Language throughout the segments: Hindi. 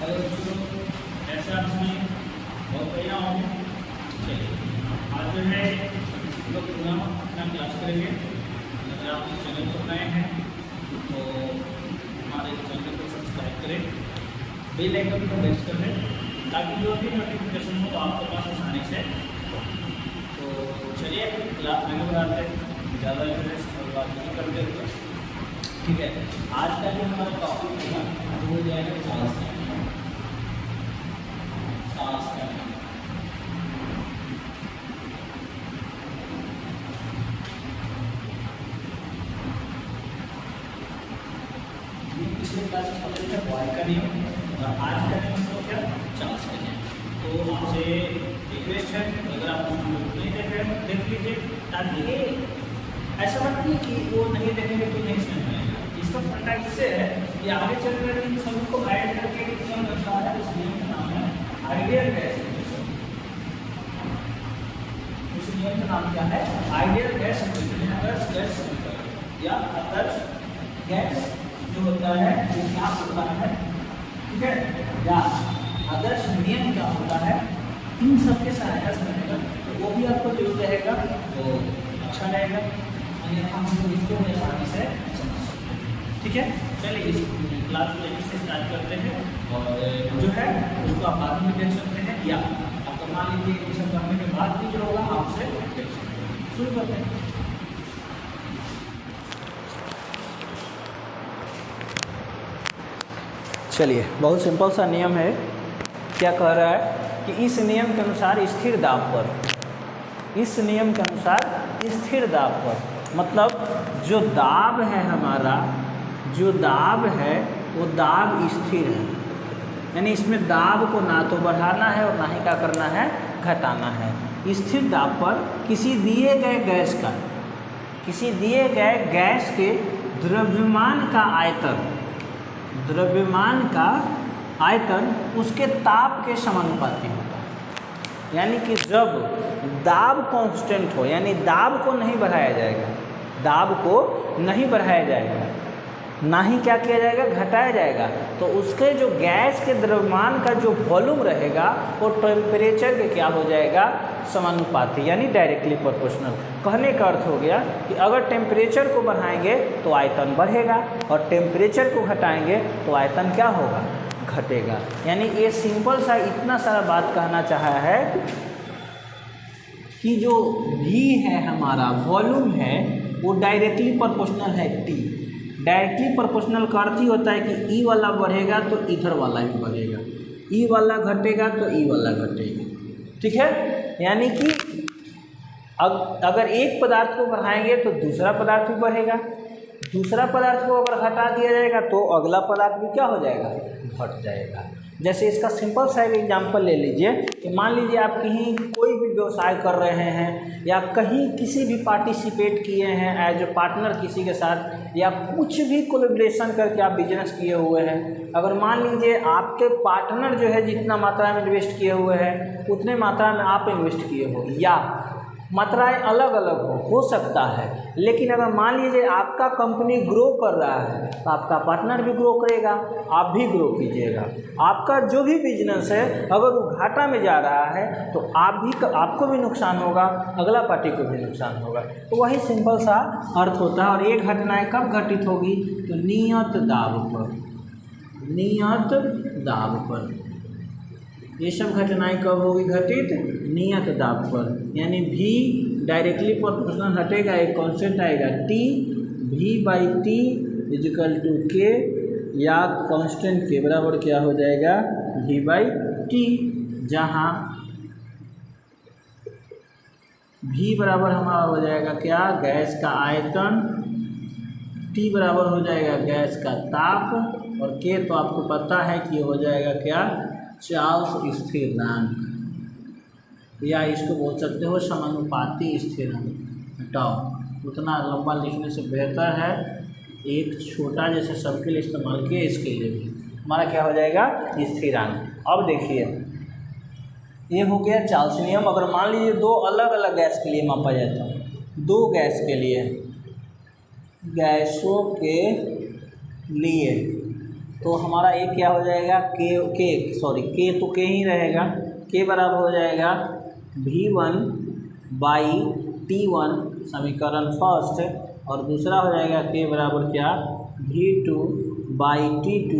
हेलो बच्चों, कैसे आप सभी? बहुत बढ़िया होंगे। चलिए, आज जो है हम लोग पुनः अपना क्लास करेंगे। अगर आप इस चैनल पर नए हैं तो हमारे चैनल को सब्सक्राइब करें, बेल आइकन को प्रेस कर दें ताकि जो भी नोटिफिकेशन हो आपके पास आसानी से हो। तो चलिए क्लास आगे बढ़ाते हैं, ज़्यादा इंटरेस्ट और बात नहीं करते हुए। ठीक है, आज का जो हमारा टॉपिक होगा वो हो जाएगा चार्ल्स डार्विन। पिछले क्लास में पढ़े थे बॉय का नियम और आज का नियम तो क्या चार्ल्स का नियम। तो आपसे रिक्वेस्ट है, अगर आप नहीं देख रहे हैं देख लीजिए, ताकि ऐसा मत नहीं कि वो नहीं देखेंगे तो नहीं समझ में आएगा। इसका फंडा इससे है कि आगे चल कर इन सबको ऐड करके एक नियम रखा है, उस नियम का नाम है आइडियल गैस सब्स्टिट्यूशन। उस नियम का नाम क्या है? आइडियल गैस सब्स्टिट्यूशन, आदर्श गैस समीकरण या आदर्श गैस जो होता है वो क्या होता है, ठीक है, या आदर्श नियम क्या होता है, इन सब के सहायता से बनेगा। तो वो भी आपको जरूर रहेगा तो अच्छा रहेगा, अन्यथा हम लोग इसको आसानी से समझ सकते हैं। ठीक है, चलिए इस क्लास को यहीं से स्टार्ट करते हैं और जो है उसको आप बाद में देख सकते हैं या आपको मान लीजिए ये सब करने के बाद भी जो होगा आपसे देख सकते हैं। शुरू करते हैं। चलिए, बहुत सिंपल सा नियम है। क्या कह रहा है कि इस नियम के अनुसार स्थिर दाब पर, इस नियम के अनुसार स्थिर दाब पर, मतलब जो दाब है हमारा, जो दाब है वो दाब स्थिर है, यानी इसमें दाब को ना तो बढ़ाना है और ना ही क्या करना है, घटाना है। स्थिर दाब पर किसी दिए गए गैस का, किसी दिए गए गैस के द्रव्यमान का आयतन, द्रव्यमान का आयतन उसके ताप के समानुपाती होता है। यानी कि जब दाब कांस्टेंट हो, यानी दाब को नहीं बढ़ाया जाएगा, दाब को नहीं बढ़ाया जाएगा, ना ही क्या किया जाएगा, घटाया जाएगा, तो उसके जो गैस के द्रव्यमान का जो वॉल्यूम रहेगा वो टेम्परेचर के क्या हो जाएगा, समानुपाती, यानी डायरेक्टली प्रोपोर्शनल। कहने का अर्थ हो गया कि अगर टेम्परेचर को बढ़ाएंगे तो आयतन बढ़ेगा और टेम्परेचर को घटाएंगे तो आयतन क्या होगा, घटेगा। यानी ये सिंपल सा इतना सारा बात कहना चाहा है कि जो V है हमारा वॉल्यूम है वो डायरेक्टली प्रोपोर्शनल है T। डायरेक्टली प्रोपोर्शनल का अर्थ ही होता है कि E वाला बढ़ेगा तो इधर वाला भी बढ़ेगा, E वाला घटेगा तो E वाला घटेगा। ठीक है, यानी कि अगर एक पदार्थ को बढ़ाएंगे तो दूसरा पदार्थ भी बढ़ेगा, दूसरा पदार्थ को अगर हटा दिया जाएगा तो अगला पदार्थ भी क्या हो जाएगा, घट जाएगा। जैसे इसका सिंपल सा एक एग्जांपल ले लीजिए कि मान लीजिए आप कहीं कोई भी व्यवसाय कर रहे हैं या कहीं किसी भी पार्टिसिपेट किए हैं एज ए पार्टनर किसी के साथ, या कुछ भी कोलैबोरेशन करके आप बिजनेस किए हुए हैं। अगर मान लीजिए आपके पार्टनर जो है जितना मात्रा में इन्वेस्ट किए हुए हैं उतने मात्रा में आप इन्वेस्ट किए हो, या मात्राएं अलग अलग हो सकता है, लेकिन अगर मान लीजिए आपका कंपनी ग्रो कर रहा है तो आपका पार्टनर भी ग्रो करेगा, आप भी ग्रो कीजिएगा। आपका जो भी बिजनेस है अगर वो घाटा में जा रहा है तो आपको भी नुकसान होगा, अगला पार्टी को भी नुकसान होगा। तो वही सिंपल सा अर्थ होता है। और ये घटनाएं कब घटित होगी, तो नियत दाब पर, नियत दाब पर। ये सब घटनाएं कब होगी घटित, नियत दाब पर। यानी V डायरेक्टली प्रोपोर्शनल हटेगा, एक कांस्टेंट आएगा T, V/T = K, या कांस्टेंट के बराबर क्या हो जाएगा, V/T, जहाँ V बराबर हमारा हो जाएगा क्या, गैस का आयतन, T बराबर हो जाएगा गैस का ताप, और K तो आपको पता है कि हो जाएगा क्या, चार्ल्स स्थिरांक, या इसको बोल सकते हो समानुपाती स्थिरांक। हटाओ, उतना लंबा लिखने से बेहतर है एक छोटा जैसे सबके लिए इस्तेमाल किए, इसके लिए भी हमारा क्या हो जाएगा, स्थिरांक। अब देखिए ये हो गया चार्ल्स नियम। अगर मान लीजिए दो अलग अलग गैस के लिए मापा जाता है, दो गैस के लिए, गैसों के लिए तो हमारा ए क्या हो जाएगा, के तो के ही रहेगा, के बराबर हो जाएगा V1/T1 समीकरण फर्स्ट, और दूसरा हो जाएगा के बराबर क्या, V2/T2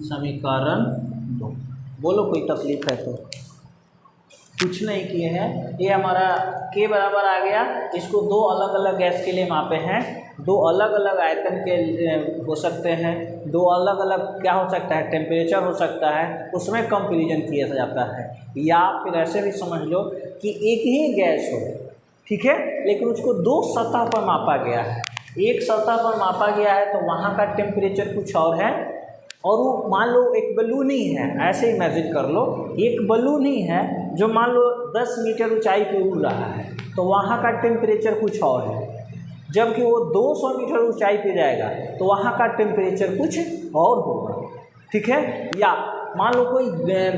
समीकरण 2। बोलो कोई तकलीफ है तो, कुछ नहीं किए हैं। ये हमारा के बराबर आ गया, इसको दो अलग अलग गैस के लिए मापे हैं, दो अलग अलग आयतन के हो सकते हैं, दो अलग अलग क्या हो सकता है, टेम्परेचर हो सकता है, उसमें कंपैरिजन किया जाता है। या फिर ऐसे भी समझ लो कि एक ही गैस हो, ठीक है, लेकिन उसको दो सतह पर मापा गया है। एक सतह पर मापा गया है तो वहाँ का टेम्परेचर कुछ और है, और वो मान लो एक बलून ही है, ऐसे इमेजिन कर लो एक बलून ही है जो मान लो 10 मीटर ऊंचाई पे उड़ रहा है, तो वहाँ का टेम्परेचर कुछ और है। जबकि वो 200 मीटर ऊंचाई पे जाएगा तो वहाँ का टेम्परेचर कुछ और होगा, ठीक है। या मान लो कोई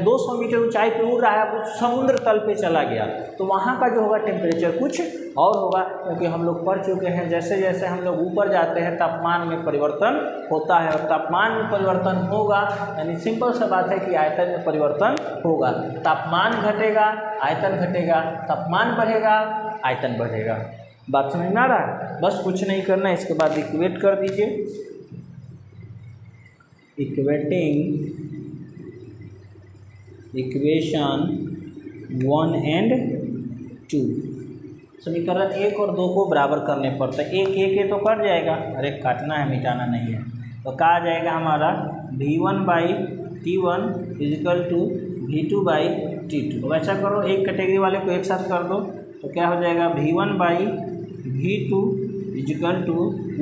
200 मीटर ऊंचाई पे उड़ रहा है, वो समुद्र तल पे चला गया, तो वहाँ का जो होगा टेम्परेचर कुछ और होगा, क्योंकि हम लोग पढ़ चुके हैं जैसे जैसे हम लोग ऊपर जाते हैं तापमान में परिवर्तन होता है, और तापमान में परिवर्तन होगा यानी सिंपल सा बात है कि आयतन में परिवर्तन होगा। तापमान घटेगा, आयतन घटेगा, तापमान बढ़ेगा, आयतन बढ़ेगा। बात समझ में आ रहा है? बस कुछ नहीं करना है, इसके बाद इक्वेट कर दीजिए। इक्वेटिंग इक्वेशन 1 और 2, समीकरण 1 और 2 को बराबर करने पड़ता है। एक तो कट जाएगा, अरे काटना है, मिटाना नहीं है। तो क्या आ जाएगा हमारा V1/T1 = V2/T2। अब ऐसा करो, एक कैटेगरी वाले को एक साथ कर दो, तो क्या हो जाएगा V1/V2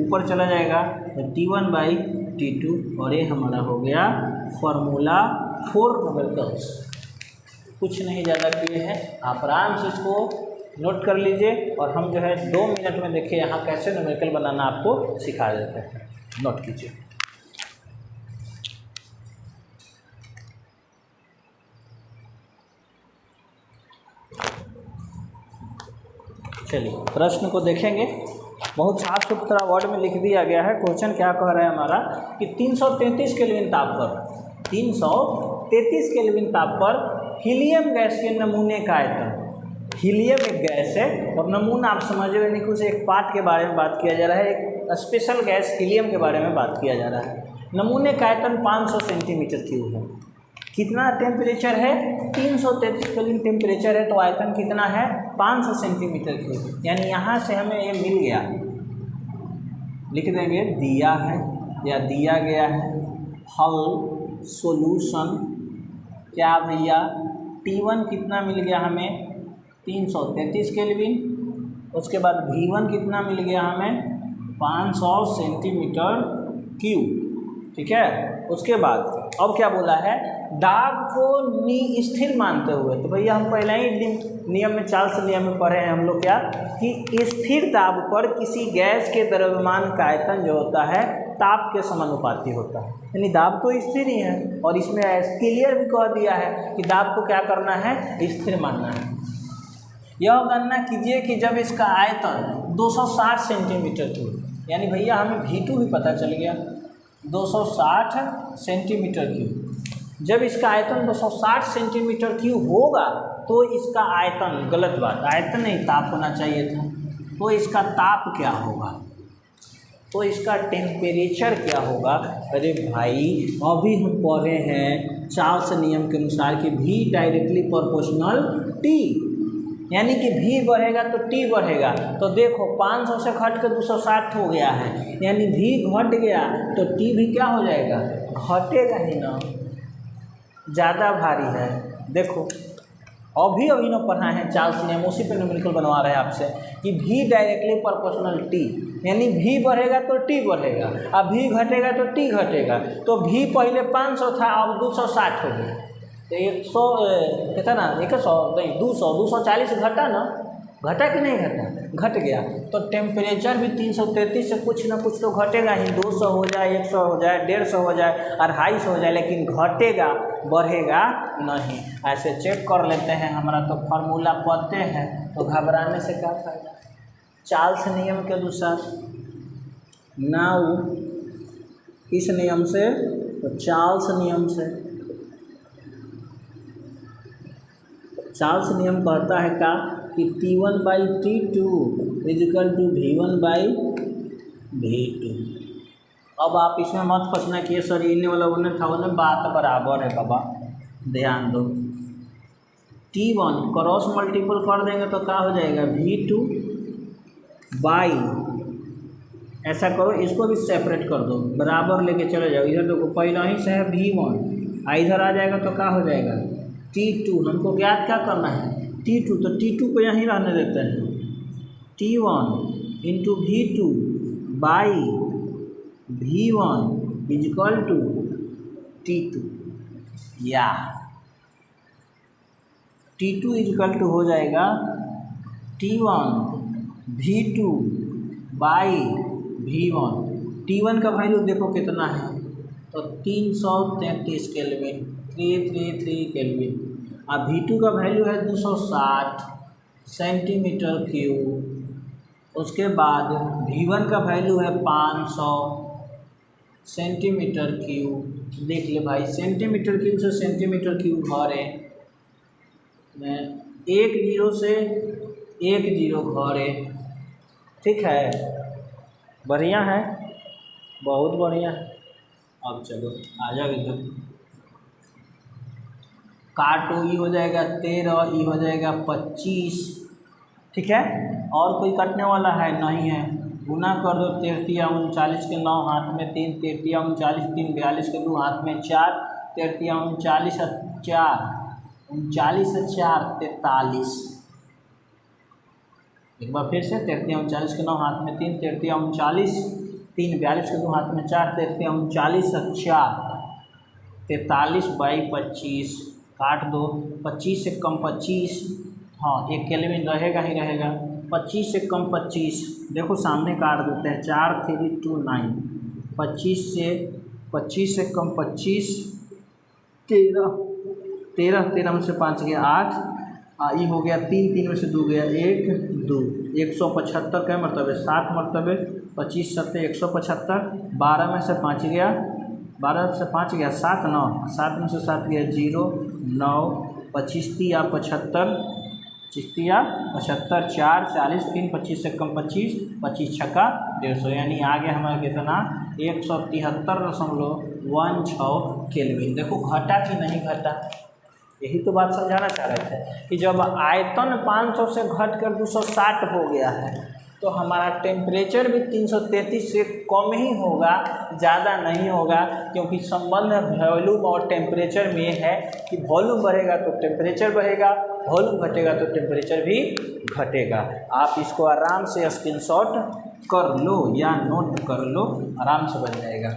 = ऊपर चला जाएगा तो T1/T2, और ये हमारा हो गया फॉर्मूला 4 न्यूमेरिकल्स। कुछ नहीं ज़्यादा किए हैं, आप आराम से इसको नोट कर लीजिए, और हम जो है 2 मिनट में देखिए यहाँ कैसे न्यूमेरिकल बनाना आपको सिखा देते हैं। नोट कीजिए। चलिए प्रश्न को देखेंगे, बहुत साफ सुथरा वर्ड में लिख दिया गया है। क्वेश्चन क्या कह रहा है हमारा कि 333 केल्विन ताप पर 333 केल्विन ताप पर हीलियम गैस के नमूने का आयतन। हीलियम एक गैस है और नमूना आप समझ रहे हैं, कुछ एक पार्ट के बारे में बात किया जा रहा है, एक स्पेशल गैस हीलियम के बारे में बात किया जा रहा है। नमूने का आयतन 500 सेंटीमीटर क्यूब है। कितना टेम्परेचर है? 333 केल्विन टेम्परेचर है, तो आयतन कितना है? 500 सेंटीमीटर क्यूब। यानी यहाँ से हमें ये मिल गया, लिख देंगे दिया है या दिया गया है। हल सॉल्यूशन क्या भैया, T1 कितना मिल गया हमें? 333 केल्विन। उसके बाद V1 कितना मिल गया हमें? 500 सेंटीमीटर क्यूब, ठीक है। उसके बाद अब क्या बोला है? दाब को स्थिर मानते हुए। तो भैया हम पहले ही नियम में, चार्ल्स नियम में पढ़े हैं हम लोग क्या, कि स्थिर दाब पर किसी गैस के द्रव्यमान का आयतन जो होता है ताप के समानुपाती होता है। यानी दाब तो स्थिर ही है, और इसमें क्लियर भी कह दिया है कि दाब को क्या करना है? स्थिर मानना है। यह गणना कीजिए कि जब इसका आयतन 260 सेंटीमीटर क्यूब, यानी भैया हमें V2 भी पता चल गया, 260 सेंटीमीटर क्यूब। जब इसका आयतन 260 सेंटीमीटर क्यूब होगा तो इसका आयतन, गलत बात, आयतन नहीं ताप होना चाहिए था, तो इसका ताप क्या होगा? तो इसका टेम्परेचर क्या होगा? अरे भाई अभी हम पढ़े हैं चार्ल्स नियम के अनुसार कि V डायरेक्टली प्रोपोर्शनल T, यानी कि V बढ़ेगा तो T बढ़ेगा। तो देखो 500 से घट के 260 हो गया है, यानी V घट गया तो T भी क्या हो जाएगा? घटेगा ही ना, ज़्यादा भारी है। देखो अभी न पढ़ा है चार्ल्स नियम, उसी पे न्यूमेरिकल बनवा रहे हैं आपसे कि V डायरेक्टली प्रोपोर्शनल T, यानी V बढ़ेगा तो T बढ़ेगा, अब V घटेगा तो T घटेगा। तो V पहले 500 था, अब 260 हो गया, तो 100 कितना ना, 100 नहीं 240 घटा ना, घटा कि नहीं घटा? घट गया। तो टेम्परेचर भी 333 से कुछ ना कुछ तो घटेगा ही, 200 हो जाए, 100 हो जाए, 150 हो जाए, 250 हो जाए, लेकिन घटेगा, बढ़ेगा नहीं। ऐसे चेक कर लेते हैं, हमारा तो फार्मूला पढ़ते हैं, तो घबराने से क्या फायदा। चार्ल्स नियम के अनुसार नाउ इस नियम से तो चार्ल्स नियम से, चार्ल्स नियम कहता है का कि T1/T2 इजिकल टू V1/V2। अब आप इसमें मत फंसना कि सर इन्हें वाला उन्हें था, उन्हें बात बराबर है बाबा, ध्यान दो। T1 क्रॉस मल्टीपल कर देंगे तो क्या हो जाएगा V2 बाई, ऐसा करो इसको भी सेपरेट कर दो, बराबर लेके चले जाओ। इधर देखो पहला ही से है V1, इधर आ जाएगा तो क्या हो जाएगा T2। हमको ज्ञात क्या करना है T2, तो T2 को यहीं रहने देते हैं। T1 into V2 by V1 is equal to T2, या T2 इजिकल टू हो जाएगा T1 V2 by V1। T1 का वैल्यू देखो कितना है, तो 333 केल्विन, 333 केल्विन। अब V2 का वैल्यू है 260 सेंटीमीटर क्यूब। उसके बाद V1 का वैल्यू है 500 सेंटीमीटर क्यूब। देख ले भाई, सेंटीमीटर क्यूब से सेंटीमीटर क्यूब घरे में 1 0 से 1 0 घरे, ठीक है, बढ़िया है, बहुत बढ़िया। अब चलो आ जाओ इधर, काटो, ये हो जाएगा 13, ये हो जाएगा 25, ठीक है। और कोई कटने वाला है नहीं है, गुना कर दो 33 39 के 9 हाथ में 3, 33 39 3 42 के 2 हाथ में 4, 33 39 4 39 4 43। एक बार फिर से 33 39 के 9 हाथ में 3, 33 39 3 42 के 2 हाथ में 4, 33 39 4 43 बाई 25, काट दो। 25 से कम 25, हाँ 1 केल्विन रहेगा ही रहेगा। 25 से कम 25, देखो सामने काट देते हैं, 4 3 2 9। 25 से कम 25 13, 13 में से 5 गया 8, ये हो गया 3, 3 में से 2 गया 1 2, 175 का मरतबे 7 मरतबे, 25 7 175, 12 में से 5 गया, 12 से 5 गया 7 9, 7 में से 7 गया 0 9, 25 3 75, 75 4 40, 3 25 से कम 25, 25 छक्का 150, यानी आ गया हमारा कितना 173.16 केल्विन। देखो घटा कि नहीं घटा, यही तो बात समझाना चाह रहे थे कि जब आयतन 500 से घटकर 260 हो गया है तो हमारा टेम्परेचर भी 333 से कम ही होगा, ज़्यादा नहीं होगा, क्योंकि संबंध वॉल्यूम और टेम्परेचर में है कि वॉल्यूम बढ़ेगा तो टेम्परेचर बढ़ेगा, वॉल्यूम घटेगा तो टेम्परेचर भी घटेगा। आप इसको आराम से स्क्रीनशॉट कर लो या नोट कर लो, आराम से बन जाएगा।